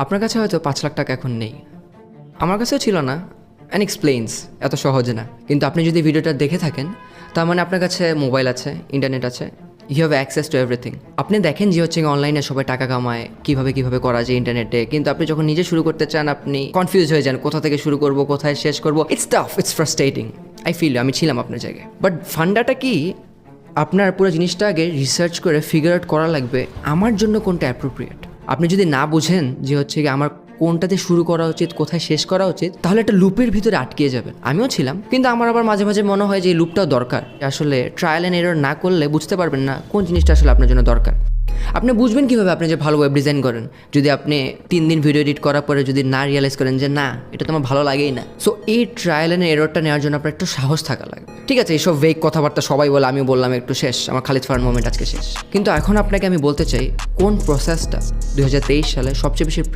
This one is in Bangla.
আপনার কাছে হয়তো 5 লাখ টাকা এখন নেই, আমার কাছেও ছিল না, অ্যান্ড এক্সপ্লেইনস এত সহজে না। কিন্তু আপনি যদি ভিডিওটা দেখে থাকেন, তার মানে আপনার কাছে মোবাইল আছে, ইন্টারনেট আছে, you have access to everything. আপনি দেখেন যে হচ্ছে অনলাইনে সবাই টাকা কামায়, কীভাবে করা যায় ইন্টারনেটে, কিন্তু আপনি যখন নিজে শুরু করতে চান আপনি কনফিউজ হয়ে যান, কোথা থেকে শুরু করব, কোথায় শেষ করব। It's tough, it's frustrating. I feel, আমি ছিলাম আপনার জায়গায়। বাট ফান্ডাটা কি, আপনার পুরো জিনিসটা আগে রিসার্চ করে ফিগার আউট করা লাগবে আমার জন্য কোনটা অ্যাপ্রোপ্রিয়েট। আপনি যদি না বুঝেন যে হচ্ছে কি আমার কোনটাতে শুরু করা উচিত, কোথায় শেষ করা উচিত, তাহলে একটা লুপের ভিতরে আটকে যাবেন। আমিও ছিলাম, কিন্তু আমার আবার মাঝে মাঝে মনে হয় যে এই লুপটাও দরকার। আসলে ট্রায়াল অ্যান্ড এরর না করলে বুঝতে পারবেন না কোন জিনিসটা আসলে আপনার জন্য দরকার। আপনি বুঝবেন কীভাবে আপনি যে ভালো ওয়েব ডিজাইন করেন, যদি আপনি 3 দিন ভিডিও এডিট করার পরে যদি না রিয়েলাইজ করেন যে না, এটা তো আমার ভালো লাগেই না। সো এই ট্রায়াল অ্যান্ড এররটা নেওয়ার জন্য আপনার একটু সাহস থাকা লাগবে। ঠিক আছে, এইসব ভেগ কথাবার্তা সবাই বলে, আমিও বললাম একটু শেষ, আমার খালিদ ফারহান মোমেন্ট আজকে শেষ। কিন্তু এখন আপনাকে আমি বলতে চাই কোন প্রসেসটা 2023 সালে সবচেয়ে বেশি